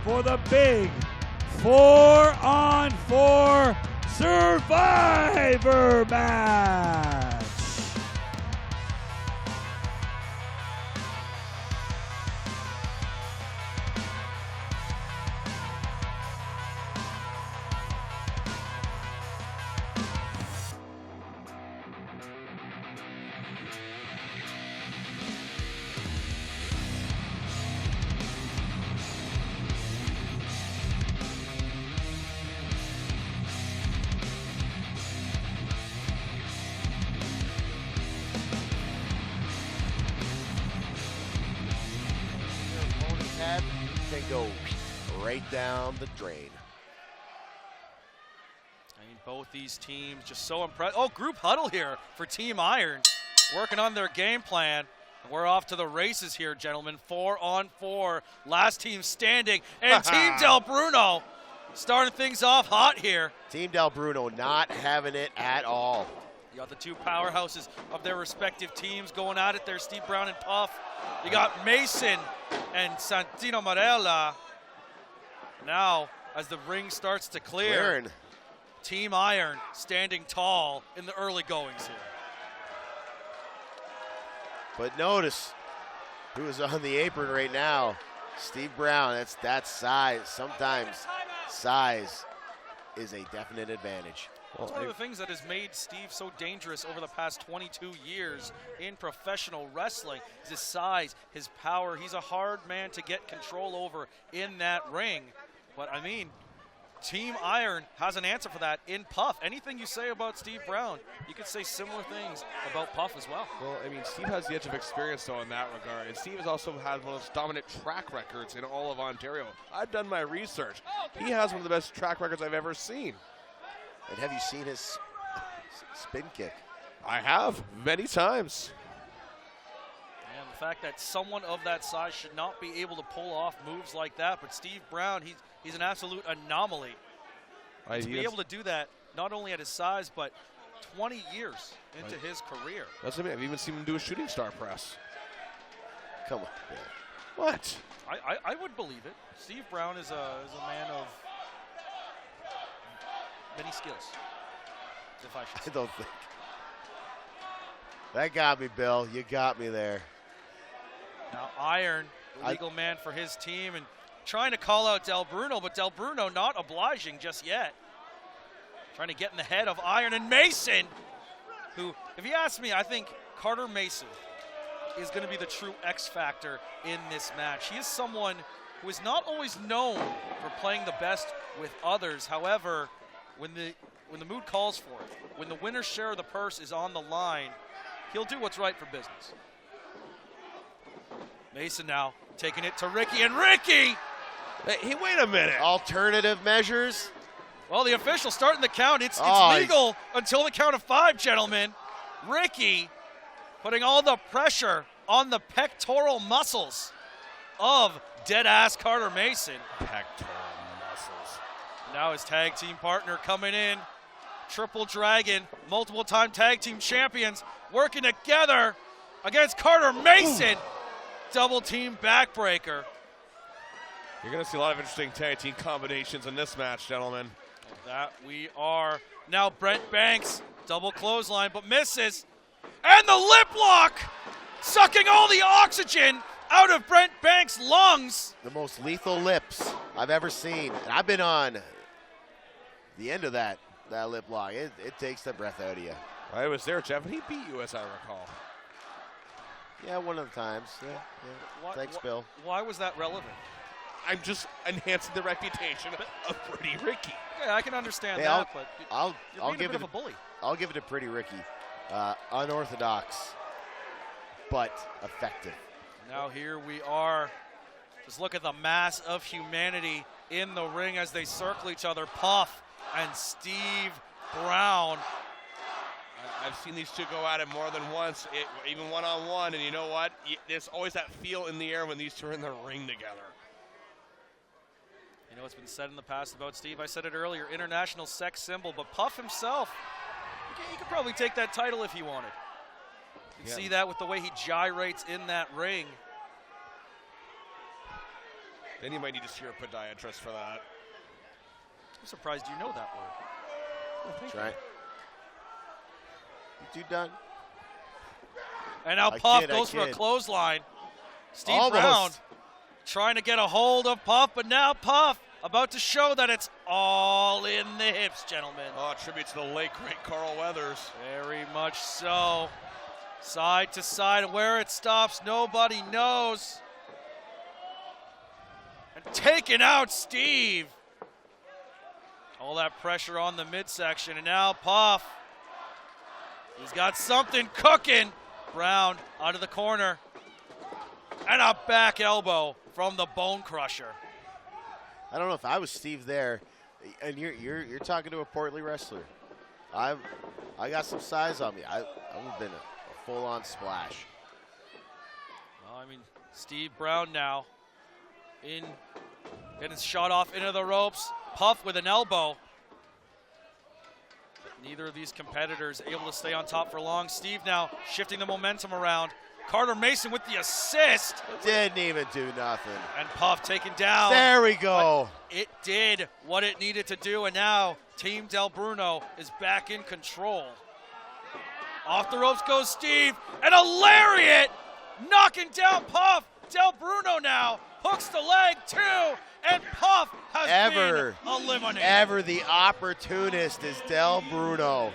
for the big 4-on-4 Survivor match. Can go right down the drain. I mean, both these teams just so impressed. Oh, group huddle here for Team Iron, working on their game plan. We're off to the races here, gentlemen. 4-on-4, last team standing, and Team DelBruno starting things off hot here. Team DelBruno not having it at all. You got the two powerhouses of their respective teams going at it there, Steve Brown and Puff. You got Mason and Santino Marella. Now, as the ring starts to clear, Team Iron standing tall in the early goings here. But notice who is on the apron right now. Steve Brown. That's size. Sometimes size is a definite advantage. That's one of the things that has made Steve so dangerous over the past 22 years in professional wrestling is his size, his power. He's a hard man to get control over in that ring. But, I mean, Team Iron has an answer for that in Puff. Anything you say about Steve Brown, you could say similar things about Puff as well. Well, I mean, Steve has the edge of experience, though, in that regard. And Steve has also had one of those dominant track records in all of Ontario. I've done my research. He has one of the best track records I've ever seen. And have you seen his spin kick? I have, many times. And the fact that someone of that size should not be able to pull off moves like that, but Steve Brown, he's an absolute anomaly. To be able to do that, not only at his size, but 20 years into his career. That's what I mean. I've even seen him do a shooting star press. Come on, man. What? I would believe it. Steve Brown is a man of many skills, if I should say. I don't think. That got me, Bill. You got me there. Now Iron, the legal man for his team, and trying to call out DelBruno, but DelBruno not obliging just yet. Trying to get in the head of Iron and Mason, who, if you ask me, I think Carter Mason is going to be the true X factor in this match. He is someone who is not always known for playing the best with others. However, when the mood calls for it, when the winner's share of the purse is on the line, he'll do what's right for business. Mason now taking it to Ricky, and Ricky! Hey, wait a minute. Alternative measures. Well, the official starting the count. It's legal until the count of 5, gentlemen. Ricky putting all the pressure on the pectoral muscles of dead-ass Carter Mason. Pectoral muscles. Now his tag team partner coming in. Triple Dragon, multiple-time tag team champions, working together against Carter Mason. Double team backbreaker. You're going to see a lot of interesting tag team combinations in this match, gentlemen. That we are. Now Brent Banks, double clothesline, but misses. And the lip lock, sucking all the oxygen out of Brent Banks' lungs. The most lethal lips I've ever seen. And I've been on the end of that lip lock. It takes the breath out of you. I was there, Jeff, and he beat you, as I recall. Yeah, one of the times. Yeah. Thanks, Bill. Why was that relevant? I'm just enhancing the reputation of Pretty Ricky. Yeah, I can understand Hey, that, but I'll you're give being a it bit of a bully. I'll give it to Pretty Ricky. Unorthodox, but effective. Now here we are. Just look at the mass of humanity in the ring as they circle each other. Puff and Steve Brown. I've seen these two go at it more than once, even one-on-one, and you know what? There's always that feel in the air when these two are in the ring together. You know what's been said in the past about Steve? I said it earlier, international sex symbol, but Puff himself, he could probably take that title if he wanted. You can see that with the way he gyrates in that ring. Then you might need to see your podiatrist for that. I'm surprised you know that word. That's right. You two done? And now Puff goes for a clothesline. Steve Almost. Brown trying to get a hold of Puff, but now Puff about to show that it's all in the hips, gentlemen. Oh, tribute to the late, great Karl Weathers. Very much so. Side to side, where it stops, nobody knows. And taking out Steve. All that pressure on the midsection, and now Puff. He's got something cooking. Brown out of the corner. And a back elbow from the Bone Crusher. I don't know if I was Steve there, and you're talking to a portly wrestler. I got some size on me. I would have been a full-on splash. Well, I mean, Steve Brown now getting shot off into the ropes. Puff with an elbow. Neither of these competitors able to stay on top for long. Steve now shifting the momentum around. Carter Mason with the assist. Didn't even do nothing. And Puff taken down. There we go. But it did what it needed to do, and now Team DelBruno is back in control. Off the ropes goes Steve, and a lariat knocking down Puff. DelBruno now hooks the leg too, and Puff has been eliminated. Ever the opportunist is DelBruno.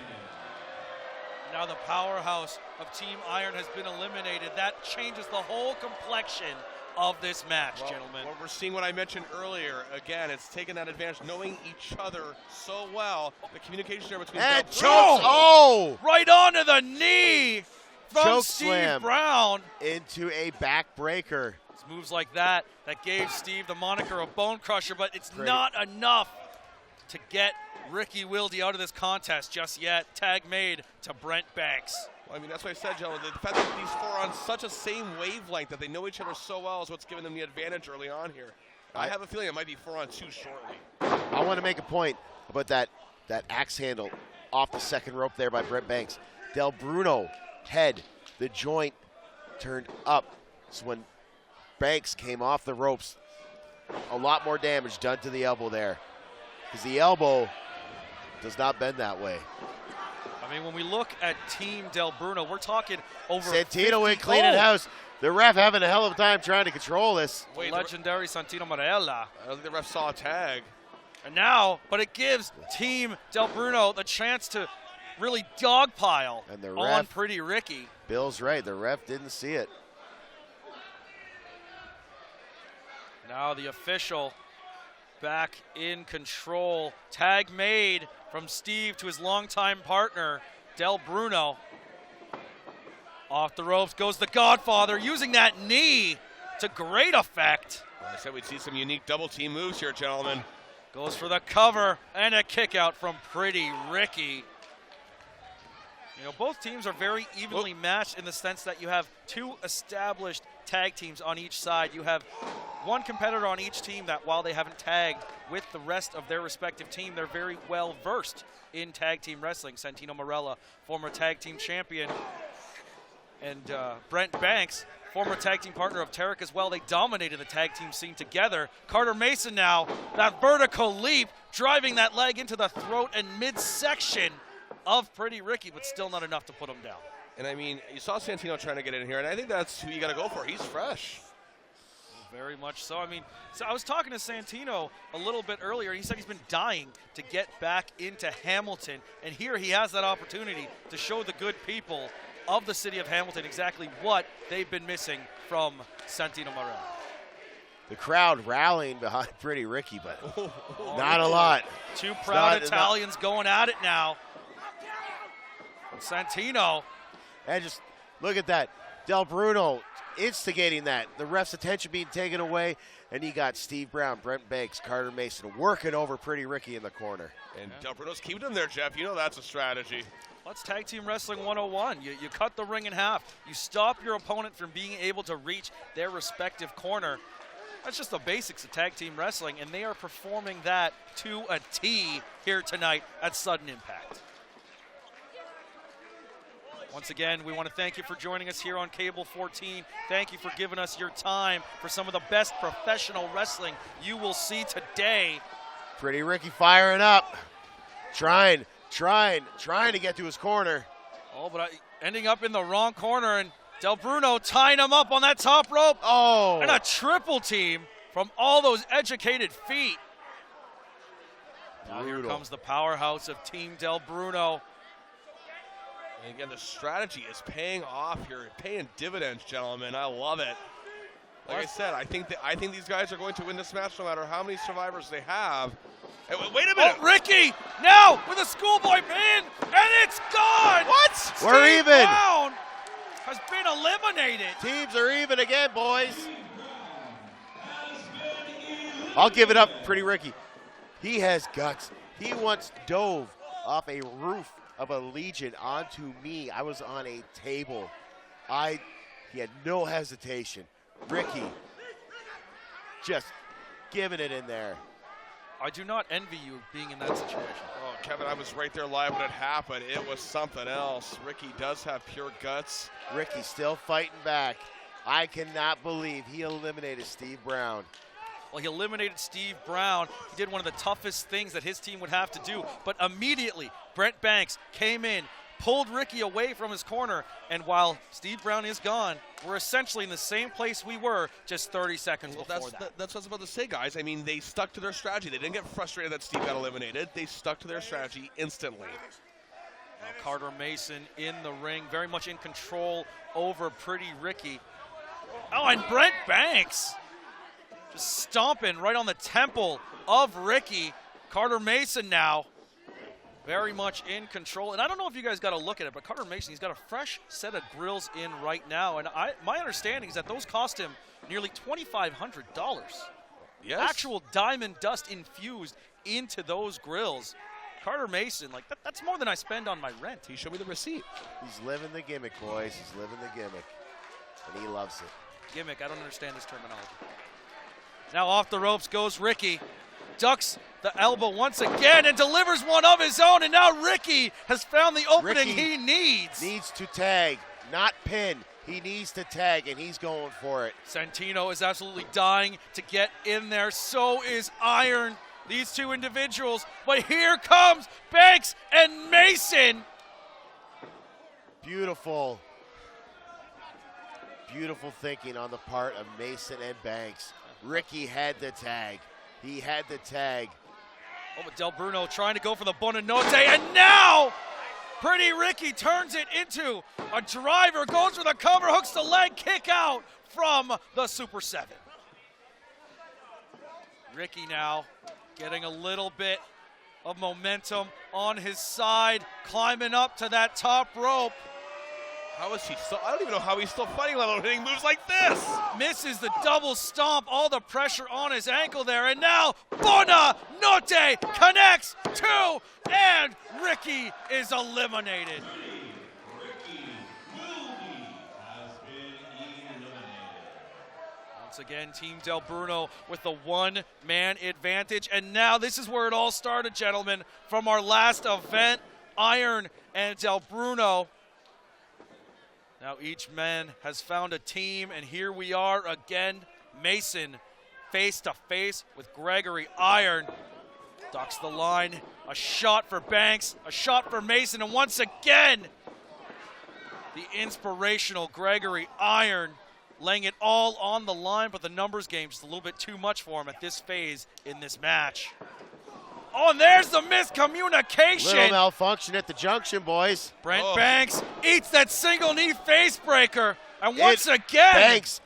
Now the powerhouse of Team Iron has been eliminated. That changes the whole complexion of this match, gentlemen. Well, we're seeing what I mentioned earlier. Again, it's taking that advantage, knowing each other so well. The communication there between and DelBruno. chokes. Oh! Right onto the knee from Choke Steve slam Brown. Into a backbreaker. It's moves like that gave Steve the moniker of Bone Crusher, but it's not enough to get Ricky Willdy out of this contest just yet. Tag made to Brent Banks. Well, I mean, that's what I said, gentlemen. The fact that these four are on such a same wavelength that they know each other so well is what's giving them the advantage early on here. I have a feeling it might be 4-on-2 shortly. I want to make a point about that axe handle off the second rope there by Brent Banks. DelBruno head, the joint turned up. So when Banks came off the ropes, a lot more damage done to the elbow there. Because the elbow does not bend that way. I mean, when we look at Team DelBruno, we're talking over Santino went cleaning house. The ref having a hell of a time trying to control this. Wait, legendary Santino Marella. I don't think the ref saw a tag. And now, but it gives Team DelBruno the chance to really dogpile on Pretty Ricky. Bill's right. The ref didn't see it. Now the official back in control. Tag made from Steve to his longtime partner, DelBruno. Off the ropes goes the Godfather, using that knee to great effect. Well, I said we'd see some unique double team moves here, gentlemen. Goes for the cover and a kick out from Pretty Ricky. You know, both teams are very evenly matched in the sense that you have two established tag teams on each side. You have one competitor on each team that, while they haven't tagged with the rest of their respective team, they're very well versed in tag team wrestling. Santino Marella, former tag team champion, and Brent Banks, former tag team partner of Tarek as well. They dominated the tag team scene together. Carter Mason now, that vertical leap, driving that leg into the throat and midsection of Pretty Ricky, but still not enough to put him down. And I mean, you saw Santino trying to get in here, and I think that's who you got to go for. He's fresh. Very much so. I mean, so I was talking to Santino a little bit earlier. He said he's been dying to get back into Hamilton, and here he has that opportunity to show the good people of the city of Hamilton exactly what they've been missing from Santino Marella. The crowd rallying behind Pretty Ricky, but not a lot. Two proud Italians going at it now. Santino. And just look at that. DelBruno instigating that. The ref's attention being taken away. And you got Steve Brown, Brent Banks, Carter Mason working over Pretty Ricky in the corner. And DelBruno's keeping him there, Jeff. You know that's a strategy. Let's Tag Team Wrestling 101. You cut the ring in half. You stop your opponent from being able to reach their respective corner. That's just the basics of Tag Team Wrestling, and they are performing that to a T here tonight at Sudden Impact. Once again, we want to thank you for joining us here on Cable 14. Thank you for giving us your time for some of the best professional wrestling you will see today. Pretty Ricky firing up. Trying to get to his corner. Oh, but ending up in the wrong corner, and DelBruno tying him up on that top rope. Oh. And a triple team from all those educated feet. Now here comes the powerhouse of Team DelBruno. And again, the strategy is paying off here, paying dividends, gentlemen. I love it. Like I said, I think these guys are going to win this match no matter how many survivors they have. Hey, wait a minute. Oh, Ricky now with a schoolboy pin, and it's gone. What? We're Steve even. Brown has been eliminated. Teams are even again, boys. I'll give it up, Pretty Ricky. He has guts. He once dove off a roof of a Legion onto me. I was on a table. He had no hesitation. Ricky just giving it in there. I do not envy you being in that situation. Oh, Kevin, I was right there live when it happened. It was something else. Ricky does have pure guts. Ricky still fighting back. I cannot believe he eliminated Steve Brown. Well, he eliminated Steve Brown. He did one of the toughest things that his team would have to do. But immediately, Brent Banks came in, pulled Ricky away from his corner, and while Steve Brown is gone, we're essentially in the same place we were just 30 seconds before that. That's what I was about to say, guys. I mean, they stuck to their strategy. They didn't get frustrated that Steve got eliminated. They stuck to their strategy instantly. Now Carter Mason in the ring, very much in control over Pretty Ricky. Oh, and Brent Banks just stomping right on the temple of Ricky. Carter Mason now very much in control. And I don't know if you guys got to look at it, but Carter Mason, he's got a fresh set of grills in right now. And my understanding is that those cost him nearly $2,500. Yes. Actual diamond dust infused into those grills. Carter Mason, like that's more than I spend on my rent. He showed me the receipt. He's living the gimmick, boys. He's living the gimmick. And he loves it. Gimmick, I don't understand this terminology. Now off the ropes goes Ricky. Ducks the elbow once again and delivers one of his own. And now Ricky has found the opening he needs. Needs to tag, not pin. He needs to tag, and he's going for it. Santino is absolutely dying to get in there. So is Iron. These two individuals. But here comes Banks and Mason. Beautiful. Beautiful thinking on the part of Mason and Banks. Ricky had the tag. He had the tag. Oh, but DelBruno trying to go for the Buonanotte, and now Pretty Ricky turns it into a driver, goes for the cover, hooks the leg, kick out from the Super 7. Ricky now getting a little bit of momentum on his side, climbing up to that top rope. How is he still? I don't even know how he's still fighting, let alone hitting moves like this. Misses the double stomp, all the pressure on his ankle there, and now Buonanotte connects two, and Ricky is eliminated. Once again, Team DelBruno with the one-man advantage, and now this is where it all started, gentlemen, from our last event, Iron and DelBruno. Now each man has found a team, and here we are again. Mason face to face with Gregory. Iron ducks the line. A shot for Banks, a shot for Mason, and once again, the inspirational Gregory Iron laying it all on the line, but the numbers game just a little bit too much for him at this phase in this match. Oh, and there's the miscommunication. Little malfunction at the junction, boys. Brent Banks eats that single knee face breaker. And once again. Banks,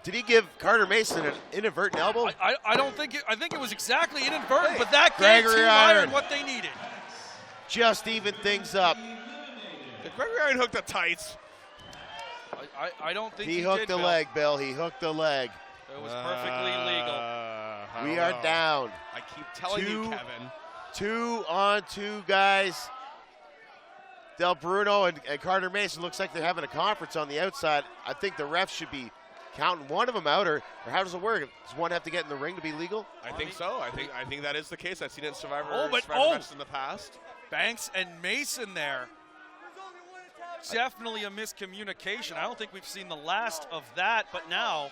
did he give Carter Mason an inadvertent elbow? I don't think it, I think it was exactly inadvertent, but that gave Gregory Team Iron Iron what they needed. Just even things up. Gregory Iron hooked the tights. I don't think He he hooked did, the Bill. leg, Bill. He hooked the leg. It was perfectly legal. We are down. I keep telling you, Kevin. 2-on-2, guys. DelBruno and Carter Mason looks like they're having a conference on the outside. I think the refs should be counting one of them out, or how does it work? Does one have to get in the ring to be legal? I think so. I think that is the case. I've seen it in Survivor matches in the past. Banks and Mason there. definitely a miscommunication. I don't think we've seen the last of that, but now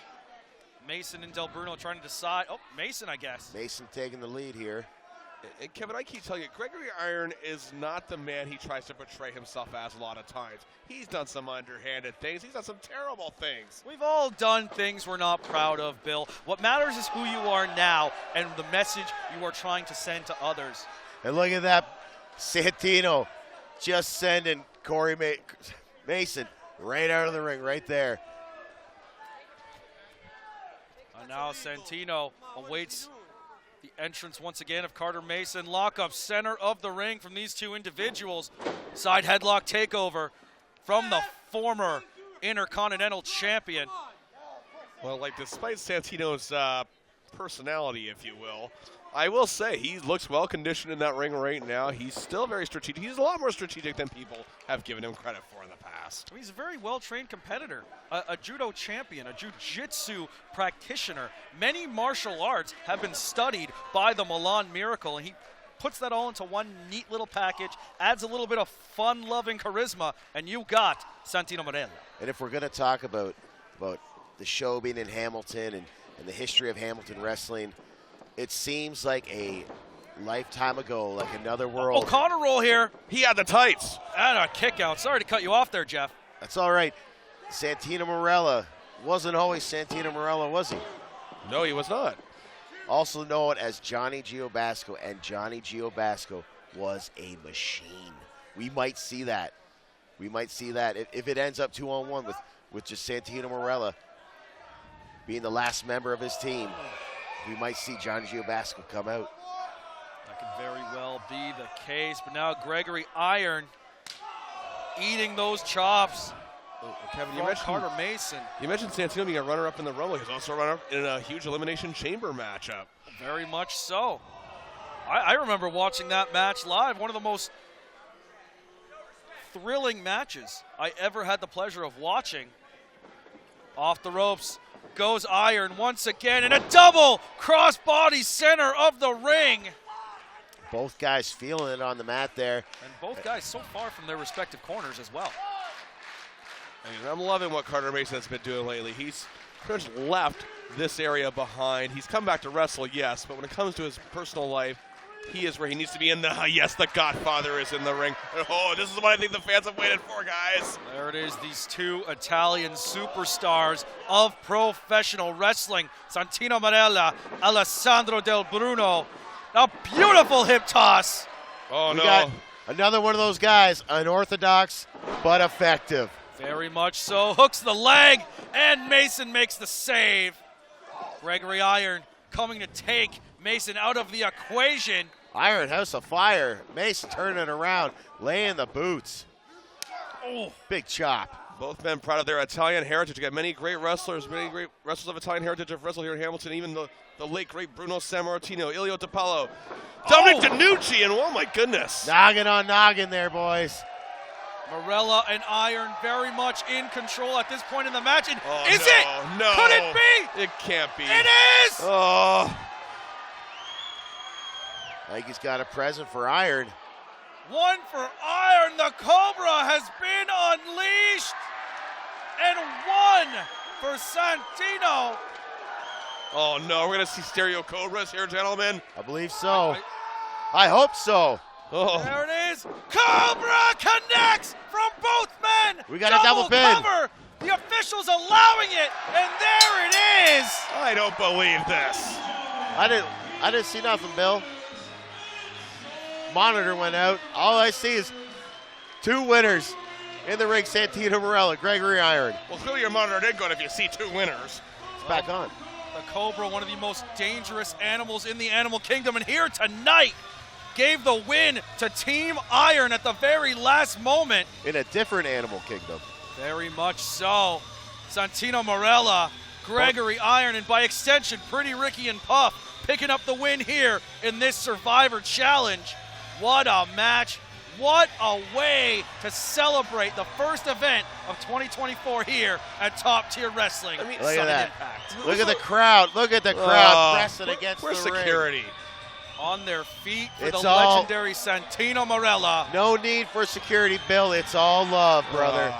Mason and DelBruno trying to decide. Oh, Mason, I guess. Mason taking the lead here. And Kevin, I keep telling you, Gregory Iron is not the man he tries to portray himself as a lot of times. He's done some underhanded things. He's done some terrible things. We've all done things we're not proud of, Bill. What matters is who you are now and the message you are trying to send to others. And look at that, Santino just sending Corey Mason right out of the ring, right there. And now Santino awaits the entrance once again of Carter Mason. Lockup center of the ring from these two individuals. Side headlock takeover from the former Intercontinental Champion. Well, like, despite Santino's personality, if you will, I will say he looks well conditioned in that ring right now. He's still very strategic. He's a lot more strategic than people have given him credit for in the past. He's a very well-trained competitor, a judo champion, a jiu-jitsu practitioner. Many martial arts have been studied by the Milan Miracle, and he puts that all into one neat little package, adds a little bit of fun-loving charisma, and you got Santino Marella. And if we're going to talk about the show being in Hamilton and the history of Hamilton wrestling, it seems like a lifetime ago, like another world. O'Connor roll here. He had the tights. And a kick out. Sorry to cut you off there, Jeff. That's all right. Santino Marella wasn't always Santino Marella, was he? No, he was not. Also known as Johnny Giobasco, and Johnny Giobasco was a machine. We might see that. We might see that. If it ends up 2-on-1 with just Santino Marella being the last member of his team, we might see Johnny Giobasco come out. That could very well be the case, but now Gregory Iron eating those chops. Kevin, you mentioned Carter Mason. You mentioned Santino being a runner-up in the Rumble. He's also a runner-up in a huge Elimination Chamber matchup. Very much so. I remember watching that match live, one of the most thrilling matches I ever had the pleasure of watching. Off the ropes goes Iron once again, and a double crossbody center of the ring. Both guys feeling it on the mat there. And both guys so far from their respective corners as well. And I'm loving what Carter Mason has been doing lately. He's pretty much left this area behind. He's come back to wrestle, yes, but when it comes to his personal life, he is where he needs to be in the, yes, the Godfather is in the ring. Oh, this is what I think the fans have waited for, guys. There it is, these two Italian superstars of professional wrestling. Santino Marella, Alessandro DelBruno. A beautiful hip toss. Oh, we no. got another one of those guys, unorthodox but effective. Very much so. Hooks the leg, and Mason makes the save. Gregory Iron coming to take Mason out of the equation. Iron House of Fire. Mason turning it around, laying the boots. Oh, big chop. Both men proud of their Italian heritage. You got many great wrestlers of Italian heritage have wrestled here in Hamilton. Even the late, great Bruno Sammartino, Ilio DiPaolo, Dominic DeNucci, and oh my goodness. Noggin on noggin there, boys. Marella and Iron very much in control at this point in the match. And oh, is it? No. Could it be? It can't be. It is! Oh. I think he's got a present for Iron. One for Iron. The Cobra has been unleashed. And one for Santino. Oh, no. We're going to see stereo Cobras here, gentlemen. I believe so. I hope so. Oh. There it is. Cobra connects from both men. We got a double pin. Cover. The officials allowing it, and there it is. I don't believe this. I didn't see nothing, Bill. Monitor went out. All I see is two winners in the ring: Santino Marella, Gregory Iron. Well, clearly your monitor did good if you see two winners. It's back on. The Cobra, one of the most dangerous animals in the animal kingdom, and here tonight gave the win to Team Iron at the very last moment. In a different animal kingdom. Very much so. Santino Marella, Gregory Iron, and by extension, Pretty Ricky and Puff picking up the win here in this Survivor Challenge. What a match. What a way to celebrate the first event of 2024 here at Top Tier Wrestling. Look at that. Impact. Look at the crowd. Look at the crowd pressing against the ring. Where's security? on their feet for It's the all- legendary Santino Marella. No need for a security, Bill. It's all love, brother.